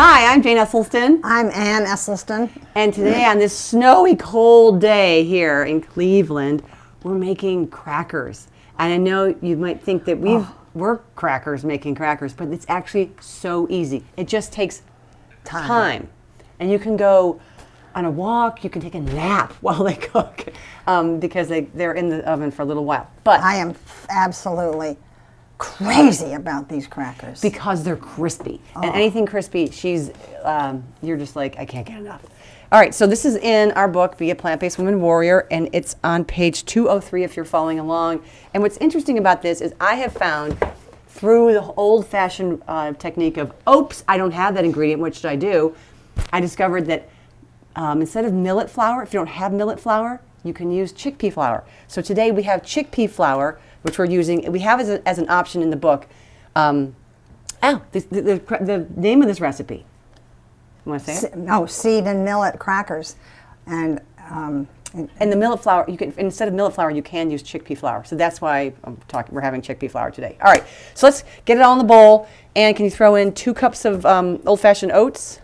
Hi, I'm Jane Esselstyn. I'm Ann Esselstyn. And today on this snowy, cold day here in Cleveland, we're making crackers. And I know you might think that we're making crackers, but it's actually so easy. It just takes time. And you can go on a walk, you can take a nap while they cook because they're in the oven for a little while. But I am absolutely crazy about these crackers. Because they're crispy. And anything crispy, you're just like, I can't get enough. All right, so this is in our book, Be a Plant-Based Woman Warrior, and it's on page 203 if you're following along. And what's interesting about this is I have found through the old-fashioned technique of, oops, I don't have that ingredient, what should I do? I discovered that instead of millet flour, if you don't have millet flour, you can use chickpea flour. So today we have chickpea flour, which we're using. We have as an option in the book. The name of this recipe. You want to say it? No, seed and millet crackers, and the millet flour. You can instead of millet flour, you can use chickpea flour. So that's why we're having chickpea flour today. All right. So let's get it all in the bowl. And can you throw in 2 cups of old-fashioned oats?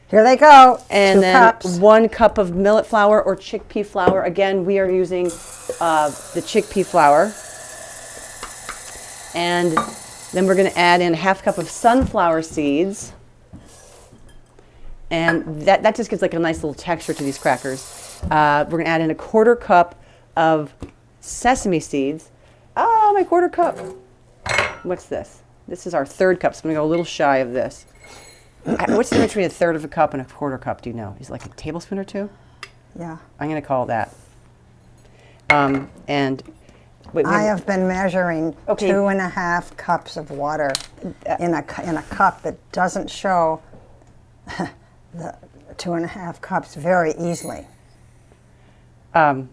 Here they go. And 2 then cups. 1 cup of millet flour or chickpea flour. Again, we are using the chickpea flour. And then we're going to add in 1/2 cup of sunflower seeds. And that just gives like a nice little texture to these crackers. We're going to add in 1/4 cup of sesame seeds. Oh, my 1/4 cup. What's this? This is our 3rd cup, so I'm going to go a little shy of this. What's the difference between 1/3 of a cup and 1/4 cup, do you know? Is it like a tablespoon or 2? Yeah. I'm going to call it that. I have been measuring 2.5 cups of water in a cup that doesn't show the 2.5 cups very easily. I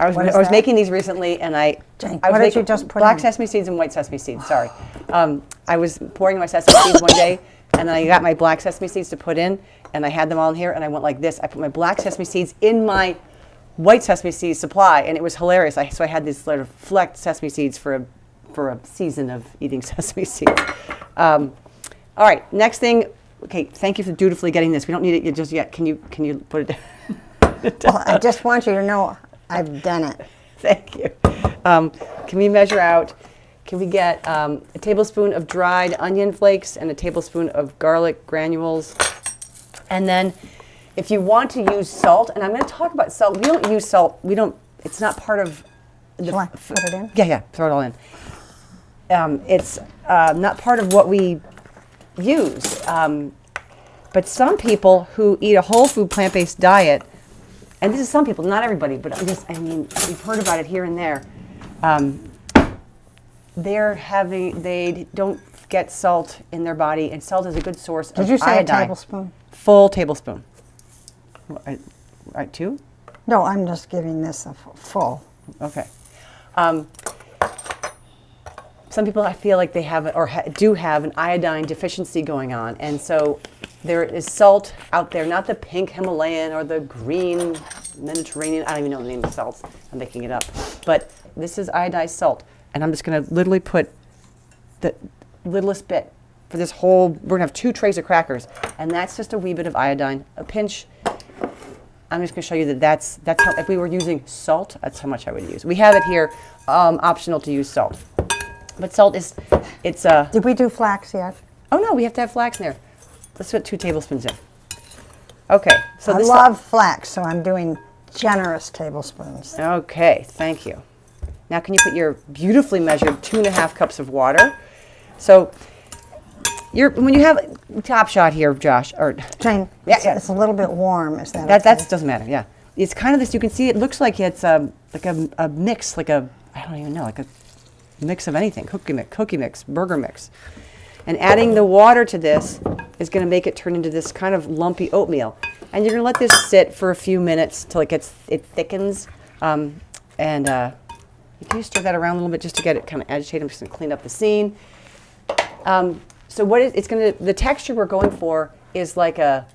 was making these recently, and Jane, what did you just put black in? sesame seeds and white sesame seeds. Sorry, I was pouring my sesame seeds one day, and then I got my black sesame seeds to put in, and I had them all in here, and I went like this. I put my black sesame seeds in my white sesame seed supply, and it was hilarious. So I had these sort of flecked sesame seeds for a season of eating sesame seeds. All right, next thing. Okay, thank you for dutifully getting this. We don't need it just yet. Can you put it down? Well, I just want you to know I've done it. Thank you. Can we measure out? Can we get a tablespoon of dried onion flakes and a tablespoon of garlic granules? And then if you want to use salt, and I'm going to talk about salt. We don't use salt. It's not part of the... Shall I put it in? Yeah, throw it all in. It's not part of what we use. But some people who eat a whole food plant-based diet, and this is some people, not everybody, but we've heard about it here and there. They don't get salt in their body, and salt is a good source of iodine. Did you say a tablespoon? Full tablespoon. Right, 2? No, I'm just giving this a full. Okay. Some people, I feel like they have do have an iodine deficiency going on, and so there is salt out there, not the pink Himalayan or the green Mediterranean. I don't even know the name of the salts. I'm making it up. But this is iodized salt, and I'm just going to literally put the littlest bit for this whole. We're going to have 2 trays of crackers, and that's just a wee bit of iodine, a pinch. I'm just going to show you that's how, if we were using salt, that's how much I would use. We have it here, optional to use salt. But salt Did we do flax yet? Oh no, we have to have flax in there. Let's put 2 tablespoons in. Okay, so I love flax, so I'm doing generous tablespoons. Okay, thank you. Now can you put your beautifully measured 2.5 cups of water? So when you have top shot here, Josh, or Jane, it's a little bit warm. Is that okay? That doesn't matter. Yeah, it's kind of this. You can see it looks like it's like a mix, like I don't even know, like a mix of anything, cookie mix, burger mix. And adding the water to this is going to make it turn into this kind of lumpy oatmeal. And you're going to let this sit for a few minutes till it thickens. You can just stir that around a little bit just to get it kind of agitated. I'm just going to clean up the scene. So the texture we're going for is like a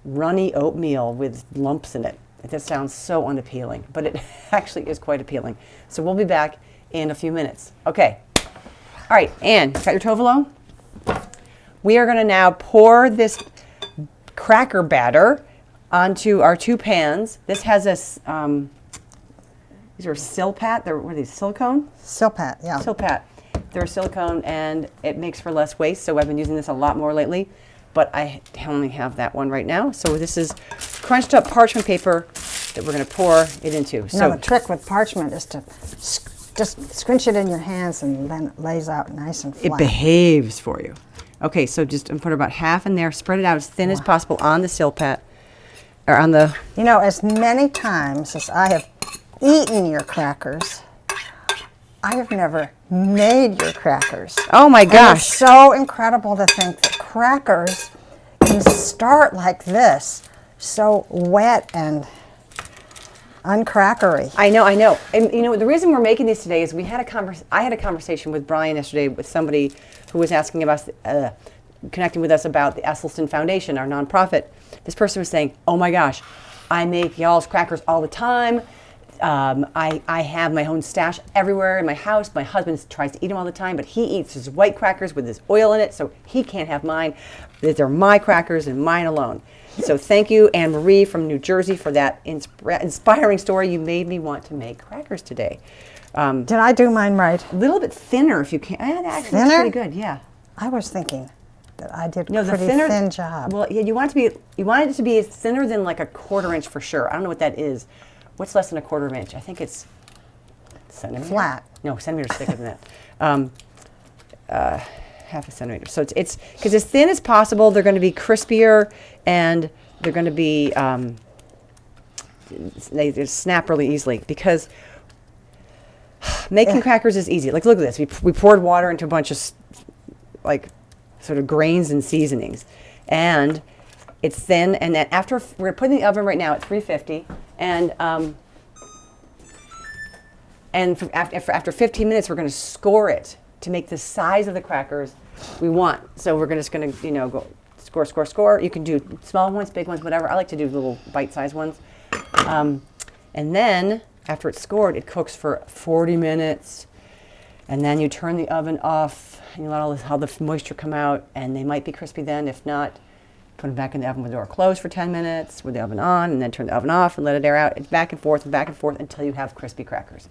runny oatmeal with lumps in it. That sounds so unappealing, but it actually is quite appealing. So we'll be back in a few minutes. Okay. All right, Ann, got your Tovolo? we are going to now pour this cracker batter onto our 2 pans. This has a, these are Silpat, what are these, silicone? Silpat, yeah. Silpat. They're silicone and it makes for less waste, so I've been using this a lot more lately, but I only have that one right now. So this is crunched up parchment paper that we're going to pour it into. So the trick with parchment is to just scrunch it in your hands and then it lays out nice and flat. it behaves for you. Okay, so just put about half in there, spread it out as thin as possible on the Silpat, or on the... You know, as many times as I have eaten your crackers, I have never made your crackers. Oh my And gosh. it's so incredible to think that crackers can start like this, so wet and uncrackery. I know. And you know, the reason we're making these today is I had a conversation with Brian yesterday with somebody who was asking about connecting with us about the Esselstyn Foundation, our nonprofit. This person was saying, oh my gosh, I make y'all's crackers all the time. I have my own stash everywhere in my house. My husband tries to eat them all the time, but he eats his white crackers with his oil in it, so he can't have mine. They're my crackers and mine alone. So thank you, Anne Marie from New Jersey, for that inspiring story. You made me want to make crackers today. Did I do mine right? A little bit thinner if you can. Actually, Thinner? it's pretty good, yeah. I was thinking that I did No, a pretty thin job. Well, yeah, you wanted it to be thinner than like a 1/4 inch for sure. I don't know what that is. What's less than a 1/4 inch? I think it's centimeter. Flat. No, centimeter's thicker than that. Half a centimeter. So it's because as thin as possible, they're going to be crispier and they're going to be they snap really easily because making crackers is easy. Like look at this. We poured water into a bunch of like sort of grains and seasonings, and it's thin. And then after we're going to put it in the oven right now at 350, and after 15 minutes we're going to score it to make the size of the crackers we want. So we're just going to, go score. You can do small ones, big ones, whatever. I like to do little bite-sized ones. And then after it's scored, it cooks for 40 minutes. And then you turn the oven off and you let all the moisture come out, and they might be crispy then. If not, put them back in the oven with the door closed for 10 minutes with the oven on, and then turn the oven off and let it air out. It's back and forth until you have crispy crackers.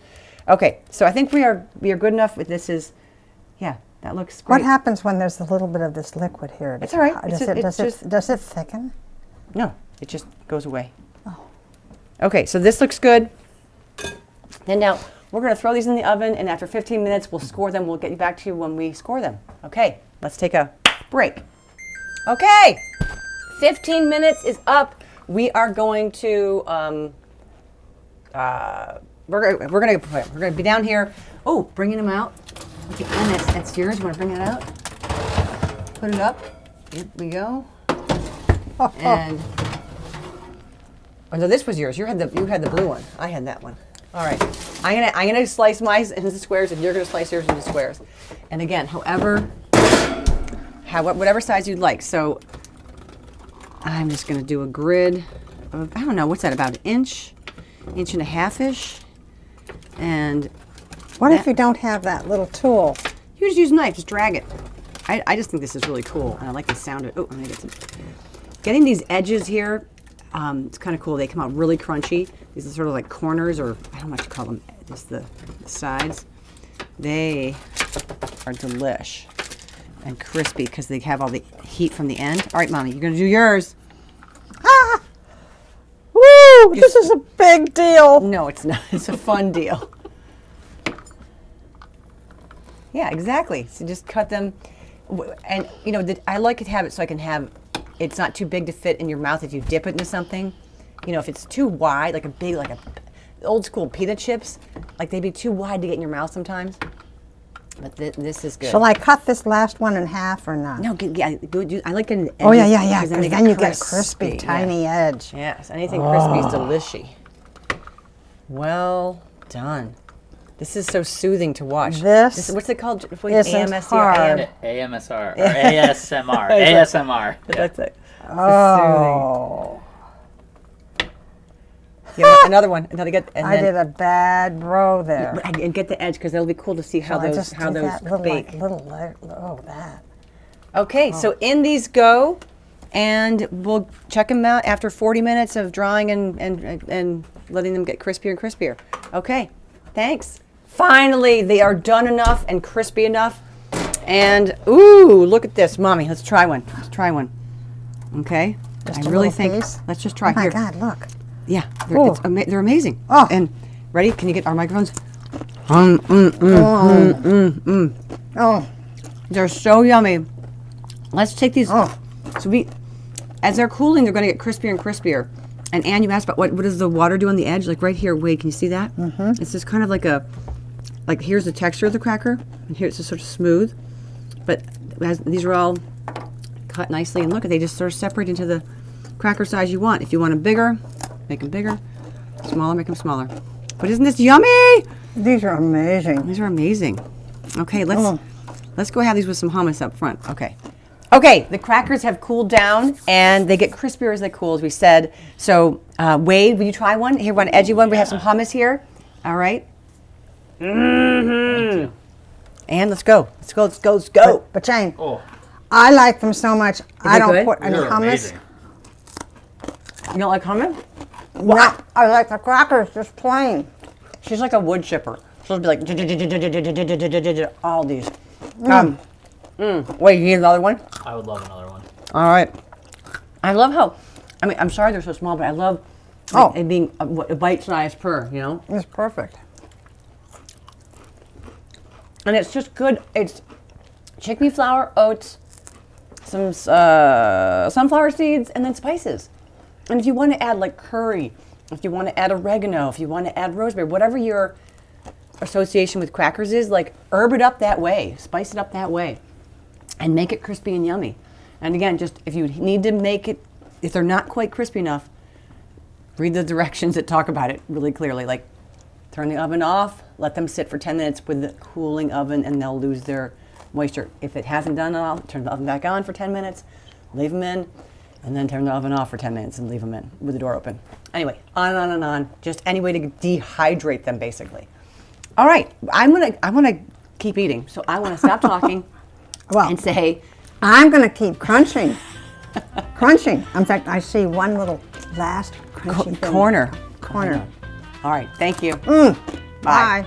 Okay, so I think we are good enough with this. Yeah, that looks great. What happens when there's a little bit of this liquid here? It's all right. Does it thicken? No, it just goes away. Oh. Okay, so this looks good. And now we're going to throw these in the oven, and after 15 minutes, we'll score them. We'll get back to you when we score them. Okay, let's take a break. Okay, 15 minutes is up. We are going to we're gonna be down here. Oh, bringing them out. Okay, and that's yours. You want to bring that out? Put it up. Here we go. And oh no, this was yours. You had the blue one. I had that one. All right. I'm gonna slice mine into squares, and you're gonna slice yours into squares. And again, whatever size you'd like. So I'm just gonna do a grid of, I don't know, what's that, about an inch and a half-ish. And what if you don't have that little tool? You just use a knife, just drag it. I just think this is really cool, and I like the sound of it. Oh, I'm gonna getting these edges here. It's kind of cool. They come out really crunchy. These are sort of like corners, or I don't know what you call them, just the sides. They are delish and crispy because they have all the heat from the end. All right, Mommy, you're gonna do yours. Ah! Woo! This is a big deal. No, it's not. It's a fun deal. Yeah, exactly. So just cut them, and I like to have it so I can have. It's not too big to fit in your mouth if you dip it into something. If it's too wide, like a old school pita chips, like they'd be too wide to get in your mouth sometimes. But this is good. Shall I cut this last one in half or not? No, I like getting the edges. Oh yeah. Because then you get a crispy, crispy, tiny edge. Yes, anything crispy is delishy. Well done. This is so soothing to watch. What's it called? Isn't hard. AMSR or ASMR. ASMR. That's it. Oh. Yeah, another one. I did a bad row there. And get the edge because it'll be cool to see how those that bake. that. Okay, so in these go, and we'll check them out after 40 minutes of drying and letting them get crispier and crispier. Okay, thanks. Finally, they are done enough and crispy enough. And, ooh, look at this. Mommy, let's try one. Let's try one. Okay? Just I a really little think, piece? let's just try. Oh my Here. God, look. Yeah, Ooh. they're amazing. Oh. And, ready? Can you get our microphones? Oh, They're so yummy. Let's take these. Oh. So as they're cooling, they're going to get crispier and crispier. And Ann, you asked about what does the water do on the edge? Like right here, Wade, can you see that? Mm-hmm. It's just kind of like here's the texture of the cracker, and here it's just sort of smooth. But these are all cut nicely, and look, they just sort of separate into the cracker size you want. If you want them bigger, make them bigger. Smaller, make them smaller. But isn't this yummy? these are amazing. These are amazing. Okay, let's go have these with some hummus up front. Okay, the crackers have cooled down and they get crispier as they cool, as we said. So, Wade, will you try one? Here, one edgy one. We have some hummus here. All right. Mm-hmm. And let's go. Let's go. But Jane, Oh, I like them so much. I they don't good? put any they're hummus. amazing. You don't like hummus? No, I like the crackers just plain. She's like a wood chipper. She'll be like all these. Wait, you need another one? I would love another one. All right. I love how, I mean, I'm sorry they're so small, but I love it being a bite size per, you know? It's perfect. And it's just good. It's chickpea flour, oats, some sunflower seeds, and then spices. And if you want to add like curry, if you want to add oregano, if you want to add rosemary, whatever your association with crackers is, like herb it up that way, spice it up that way, and make it crispy and yummy. And again, just if you need to make it, if they're not quite crispy enough, read the directions that talk about it really clearly. Like turn the oven off, let them sit for 10 minutes with the cooling oven, and they'll lose their moisture. If it hasn't done it all, turn the oven back on for 10 minutes, leave them in, and then turn the oven off for 10 minutes and leave them in with the door open. Anyway, on and on and on. Just any way to dehydrate them, basically. All right, I want to keep eating, so I want to stop talking and say, I'm going to keep crunching. Crunching. In fact, I see one little last crunchy thing. corner. Corner. All right, thank you. Bye.